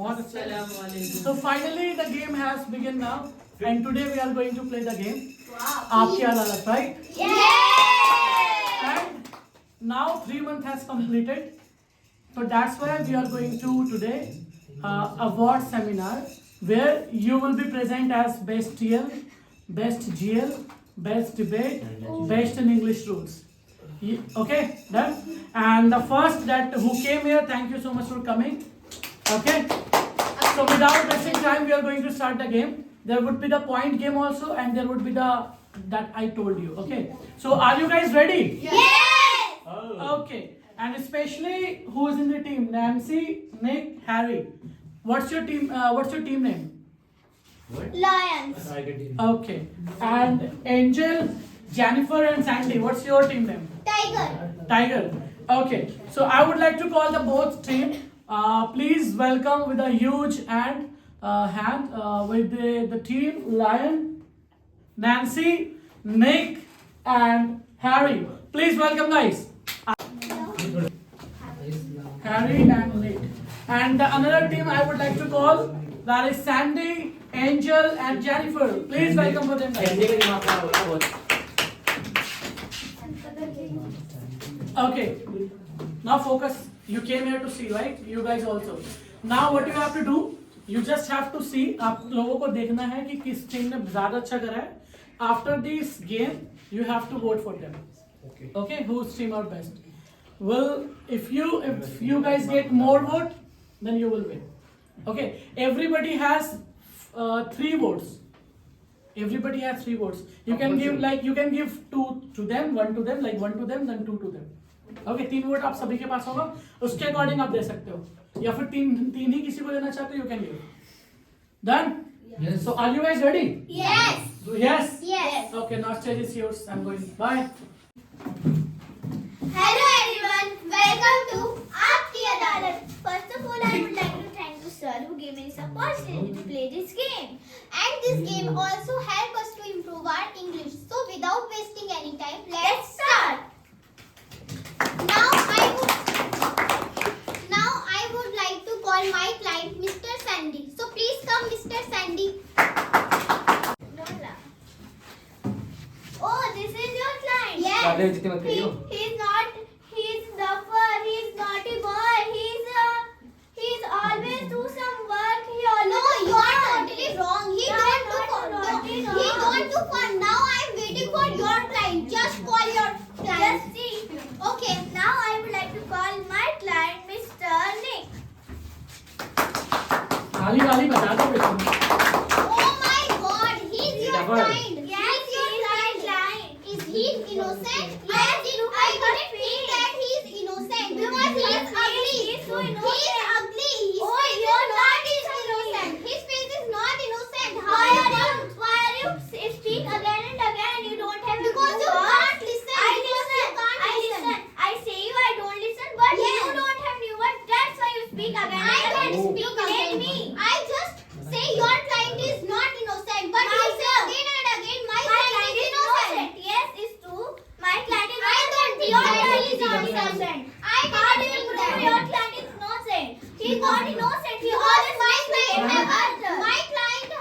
बहुत अच्छा. So finally the game has begun now, and today we are going to play the game. आपकी अदालत, right? Yay! And now 3 months has completed, so that's why we are going to today award seminar where you will be present as best TL, best GL, best debate, best in English rules. Okay, done. And the first that who came here, thank you so much for coming. Okay, so without wasting time, we are going to start the game. There would be the point game also, and there would be the that I told you. Okay, so are you guys ready? Yes! Okay, and especially who is in the team? Nancy, Nick, Harry. What's your team? What's your team name? Lions. Okay, and Angel, Jennifer, and Sandy. What's your team name? Tiger. Tiger. Okay, so I would like to call the both team. Please welcome with a huge hand with the team Lion, Nancy, Nick, and Harry. Please welcome, guys. Harry and Nick. And the another team I would like to call, that is Sandy, Angel, and Jennifer. Please welcome for them, guys. Okay, now focus. You came here to see, right? You guys also. Now what you have to do, you just have to see. आप लोगों को देखना है कि किस team ने ज़्यादा अच्छा करा है. After this game, you have to vote for them. Okay, whose team are best? Well, if you guys get more vote, then you will win. Okay, everybody has 3 votes. Everybody has 3 votes. You can give 2 to them, 1 to them, like 1 to them, then 2 to them. Okay, 3 vote आप सभी के पास होगा, उसके according आप दे सकते हो, या फिर तीन ही किसी को देना चाहते हो, you can give. Done? Yes. So are you guys ready? Yes. Yes. Yes. Okay, now stage is yours. I'm going. Bye. Hello everyone. Welcome to Aapki Adalat. First of all, I would like to thank the sir who gave me this opportunity to play this game. And this game also help us to improve our English. So without wasting any time, let's start. Now I would like to call my client Mr. Sandy. So please come, Mr. Sandy. Oh, this is your client. Yes. He's duffer. He's naughty boy. He's always do some work. No, you are totally wrong. He don't do fun. Now I am waiting for your client. Just call your client. Just see. Okay, now I would like to call my client Mr. Nick. वाली बता दो बेटा. Oh my God, he's your client. Yes, he's your client. Is he innocent? Yes, I don't think that he's innocent because he is ugly. He's so innocent. He is ugly. You're not innocent. His face is not innocent. Why are you speak again and again? You don't have because you can't listen. I listen. I say you I don't listen, but you don't have new words. That's why you speak again. I can't speak again. I just say your client is not innocent, but you say again and again my client is innocent. Yes, it's true. My client is innocent. Your client is not innocent. How do you prove your client is innocent? He's not innocent. He always my client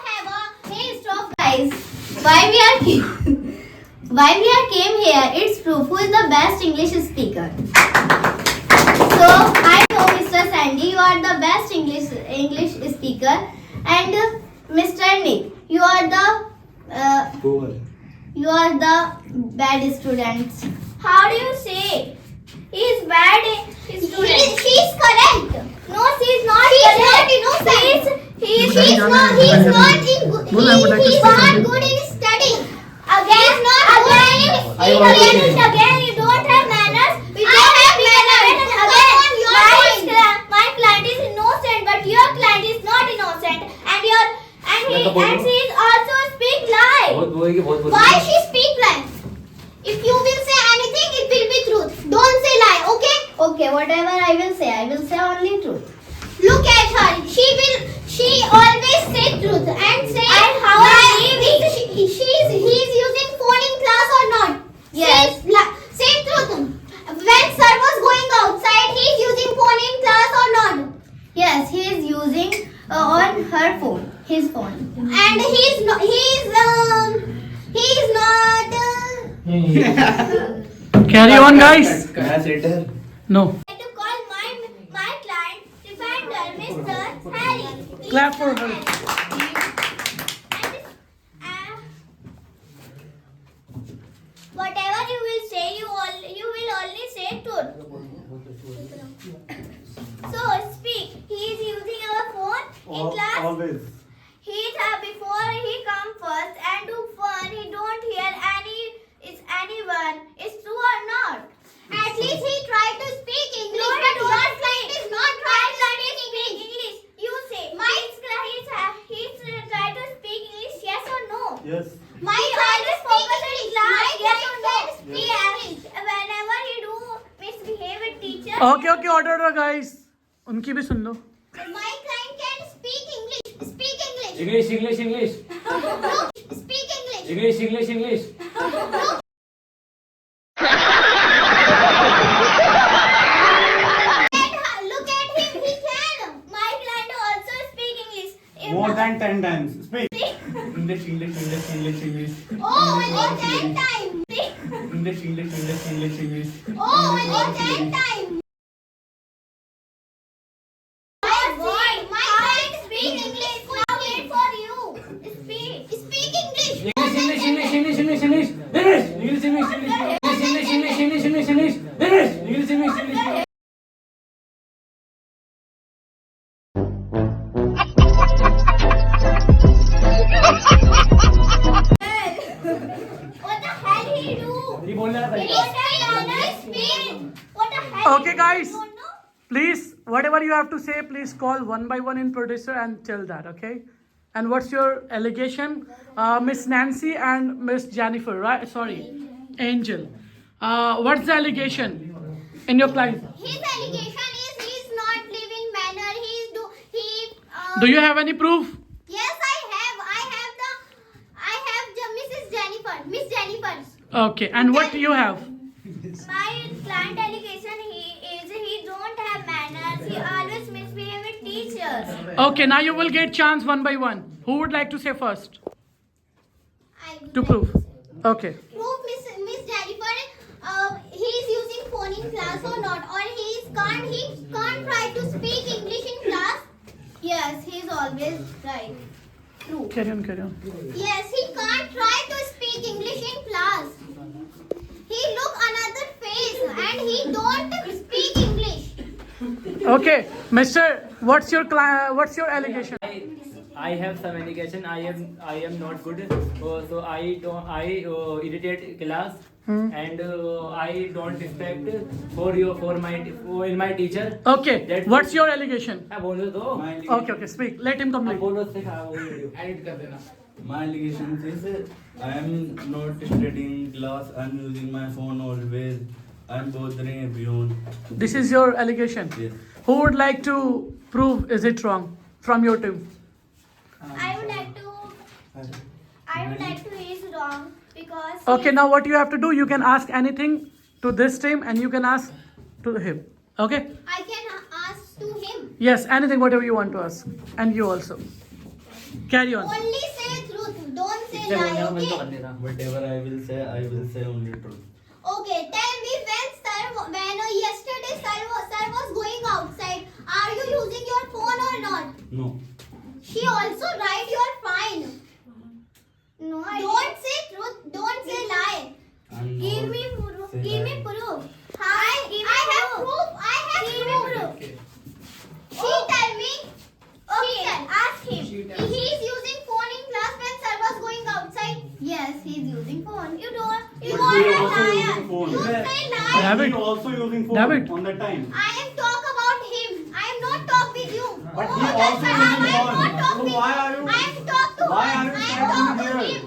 have a haste of guys. Why we are came here? It's proof who is the best English speaker. So I know Mr. Sandy, you are the best English speaker, and Mr. Nick, you are the bad students. How do you say? He is bad student. She is correct. No, she is not correct. He is not good in studying. Again, you don't have manners. I have manners. My client is innocent, but your client is not innocent, and she is also speak lie. Why she speak lie? If you will say anything, it will be truth. Don't say lie, okay? Okay, whatever I will say only truth. Look at her. She always say truth and say. And how he's using phone in class or not? Yes. Say truth. When sir was going outside, he is using phone in class or not? Yes, he is using on her phone, his phone, and he's not. Carry on, guys. No. To call my client defender, Mr. Harry. Clap for her. And, whatever you will say, you will only say truth. So speak. He is using our phone in class. Always. Before he come first and do fun, he don't hear anyone. It's true or not? At least he tried to speak English, but your client is not trying to speak English. You say, he's tried to speak English, yes or no? Yes. My child is focused in class, yes or no? Speak English. Whenever he do misbehave with teacher, Okay, order, guys. उनकी भी सुन लो. my client can speak English. Speak English. English. Speak English. English. Look at him, he can. My client also speak English. More than 10 times. Speak. English. Oh, only 10 times. English. Oh, only 10 times. My God, my client speak English. Now wait for you. Speak English. English. What the hell he do? ये बोलने वाला He तरीका. speak. What the hell? Okay, he guys. do? Don't know? Please, whatever you have to say, please call one by one in producer and tell that, okay? And what's your allegation? Miss Nancy and Miss Jennifer, right? Sorry, Angel. What's the allegation in your client? His allegation is he's not living manner. Do you have any proof? Yes, I have. I have the Mrs. Jennifer. Miss Jennifer's. Okay, and what you have? My client allegation he don't have manners. He always misbehave with teachers. Okay, now you will get chance one by one. Who would like to say first I would to like prove? to say. Okay. Prove Miss Jennifer. He is using phone in class or not, or he can't try to speak English in class. Yes, he is always right. True. Carry on. Yes, he can't try to speak English in class. He look another face and he don't speak English. Okay, Mister, what's your allegation? I have some allegation. I am not good. So I irritate class and I don't respect in my teacher. Okay, That's- what's your allegation? हाँ बोलो तो. Okay, speak. Let him हाँ complete. बोलो से हाँ वो edit कर देना. My allegation is I am not studying class. I am using my phone always. I am bothering everyone. This is your allegation. Yes. Who would like to prove is it wrong from your team? I would like to he is wrong because Okay, now what you have to do, you can ask anything to this team and you can ask to him. Okay? I can ask to him. Yes, anything, whatever you want to ask. And you also. Carry on. Only say truth. Don't say इससे बोलने lie. का मन तो Okay. कर देना. Whatever I will say only truth. Okay. Tell me when yesterday sir was going outside. Are you using your phone or not? No. She also write your fine. No, don't say truth. Don't say lie. I'm Give not me proof. say Give me lie. proof. I have proof. I have proof. She tell me. Okay, ask him. He is using phone in class when sir was going outside. Yes, he is using phone. You don't. You But are he a also liar. using phone. You say lie. David. He also using phone David. on the time. I am talk about him. I am not talk with you. But Oh, he that's also why using I am phone. not talk So with why are you- I am talk to why him. are you I am standing talk to there? him.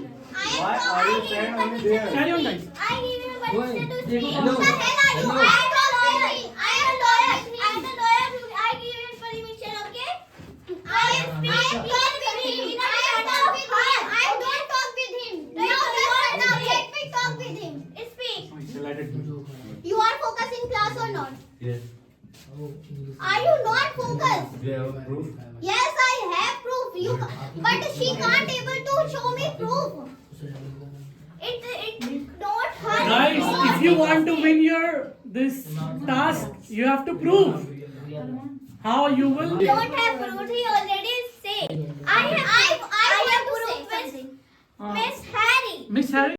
Why are you standing only there? Carry on, guys. I give him permission to speak. Hello. What the hell are you? Hello. I am a lawyer. I am a lawyer. I am a lawyer. I give him permission, okay? I am talk with him. I am talk with him. I don't talk with him. No, let me talk with him. Speak. You are focused in class or not? Yes. Are you not focused? Do you have proof? Yes, I You, but she can't able to show me proof. It not her. Guys, if you want to win your this task, you have to prove. How you will? Don't have proof. He already said. I have proof with Miss Harry. Miss Harry?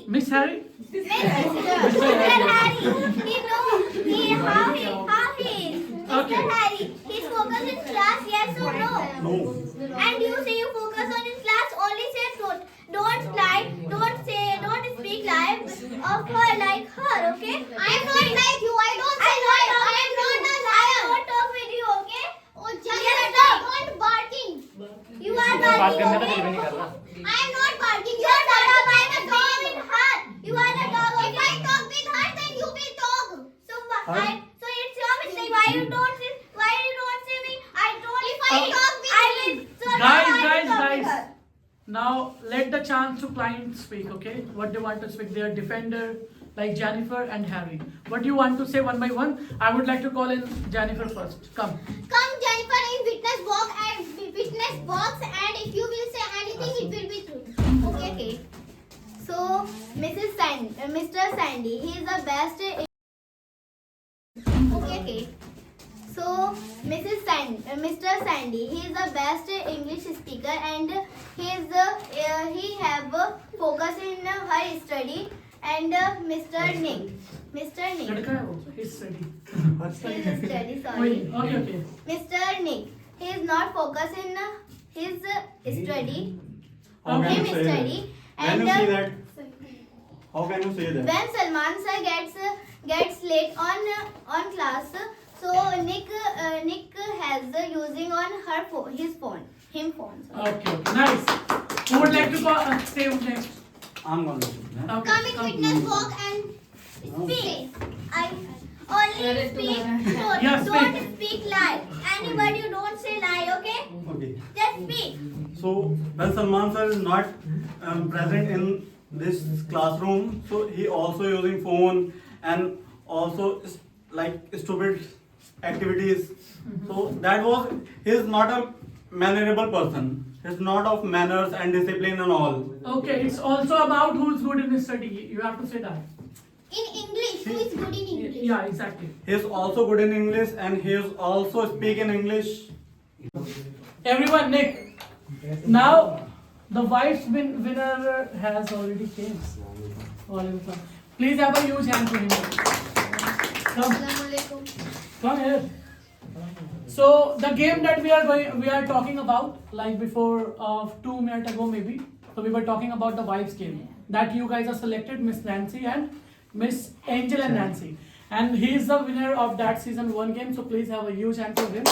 Miss Harry. Miss Harry? Mr. Harry. How he is. Okay. Mr. Harry. He's focused in class, yes or no? No. And you say you focus on his class, only say truth. Don't lie, don't speak lie of her like her, okay? I am not like you, I don't say lie. I am not a liar. I won't talk with you, okay? Oh, just don't barking. You are बात barking, करने का okay? दिल भी नहीं कर रहा. I am not barking. You are not a dog with her. You are a dog. If I talk with her, then you will talk. So it's your mistake. Why you don't say me? I don't. If I talk with I will. So now I will talk with Guys. her. Now let the chance to client speak, okay? What they want to speak. They are defender like Jennifer and Harry. What do you want to say one by one? I would like to call in Jennifer first. Come. Come, Jennifer, in witness box, and if you will say anything, it will be true. Okay. So, Mr. Sandy, he is the best. Okay. So, Mr. Sandy, he is the best English speaker, and he have focus in her study. And Mr. Nick, लड़का है वो. He's study. his study, sorry. Wait. Okay. Mr. Nick, he is not focused in his study. How can you say that? Study. Can And you say that? How can you say that? when Salman sir gets late on class, so Nick has using on his phone. Sorry. Okay. Nice. Who would like to say next? I'm going to say that. Okay. Come in witness box and speak. I only speak truth. Yeah, Don't speak lie. Anybody don't say lie, okay? Okay. Just speak. So when Salman sir is not present in this classroom, so he also using phone and also like stupid activities. So that was he is not a mannerable person. He's not of manners and discipline and all. Okay. It's also about who's good in study. You have to say that. In English, who is good in English? Yeah, exactly. He is also good in English and he is also speak in English. Everyone, Nick. Now the wife's winner has already came. Please have a huge hand for him. Come here. So the game that we are talking about, like before 2 minutes ago maybe. So we were talking about the wives game that you guys are selected, Miss Nancy and Miss Angel and Nancy, and he is the winner of that season 1 game. So please have a huge hand for him.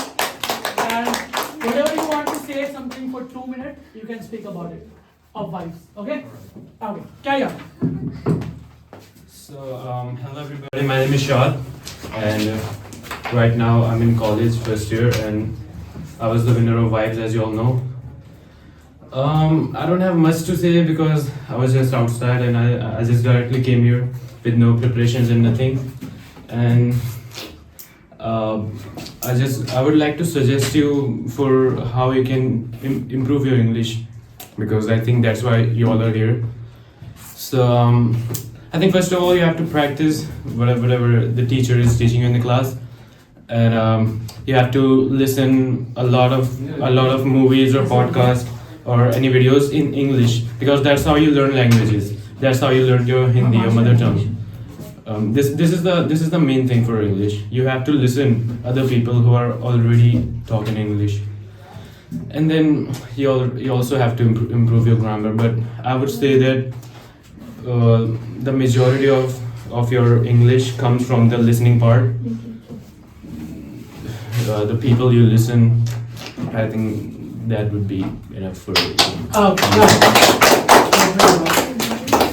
And whatever you want to say something for 2 minutes, you can speak about it of wives. Okay? Okay. Carry on. So, hello everybody, my name is Shad, and right now I'm in college first year, and I was the winner of Vibes, as you all know. I don't have much to say because I was just outside and I just directly came here with no preparations and nothing. And I would like to suggest you for how you can improve your English, because I think that's why you all are here. So I think first of all you have to practice whatever the teacher is teaching you in the class, and you have to listen a lot of movies or podcasts or any videos in English, because that's how you learn languages. That's how you learn your Hindi, your mother tongue. This is the main thing for English. You have to listen other people who are already talking English, and then you also have to improve your grammar. But I would say that the majority of your English comes from the listening part. The people you listen, I think that would be enough for you.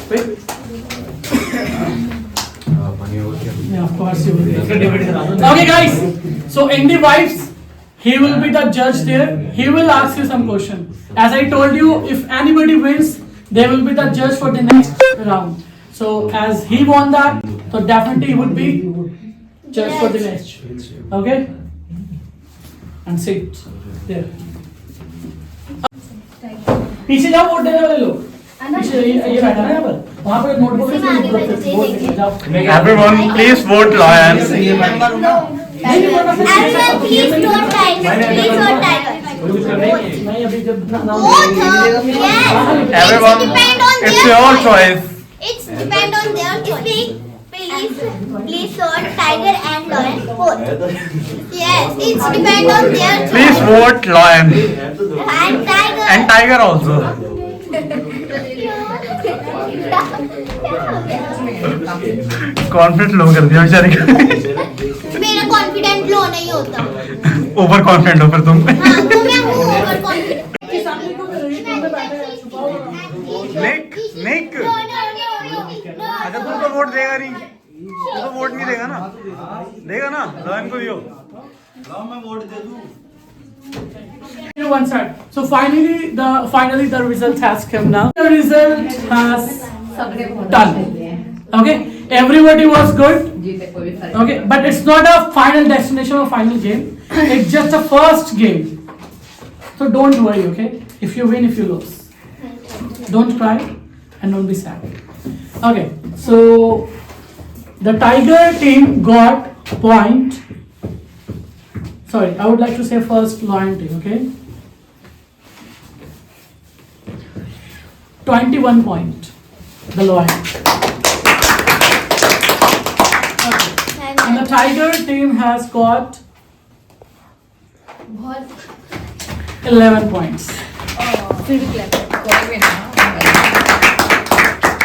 Wait. Yeah, of course you will. Okay, guys. So in the vibes, he will be the judge there. He will ask you some question. As I told you, if anybody wins, they will be the judge for the next round. So as he won that, so definitely he would be Just for the match. Okay? And sit there. पीछे जाओ vote देने वाले लोग पीछे ये बैठा है यहाँ पर वहाँ पर नोटबुक है वोट देने जाओ Everyone, please vote Lion. Everyone, please vote Tiger. Please vote Tiger. नहीं अभी जब नाम Vote her. Yes. Everyone, it's your choice. It's depend on their choice. Please vote Tiger and Lion both. Yes, it's depend on their choice. Please vote Lion And Tiger. and Tiger also. Confident low कर दिया बेचारी का मेरा confident लो नहीं होता over confident हो फिर तुम हाँ तो मैं हूँ ओवर कॉन्फिडेंट निक निक अच्छा तुम तो वोट देगा नहीं तू तो वोट नहीं देगा ना लायन को दियो मैं वोट दे दूं one side. So finally the result has come now. The result has done. Okay, everybody was good. Okay, but it's not a final destination or final game. It's just a first game. So don't worry. Okay, if you win, if you lose, don't cry and don't be sad. Okay, so the Tiger team got point. Sorry, I would like to say first Lion team, okay? 21 point, the Lion. Okay. And the Tiger team has got 11 points.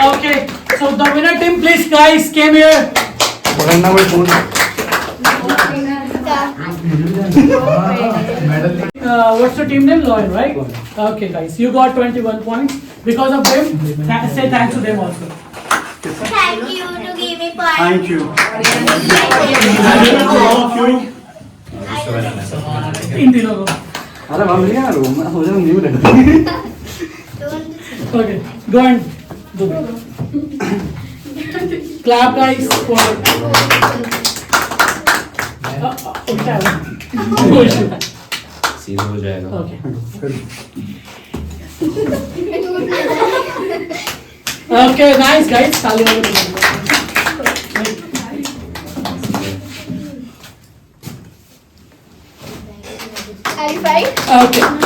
Okay, so the winner team, please guys, came here. पकड़ना कोई phone What's your team name? Lion, right? Okay, guys, you got 21 points. Because of them, say thanks to them also. Thank you to give me point. Thank you in दिनों को. अरे हम नहीं आ रहा हूं मैं हो जाऊं न्यू रहता Okay, go and do it. Clap, guys, for. Okay. सीधा हो जाएगा Okay. Okay, nice guys. ताली बजाओ. Are you fine? Okay.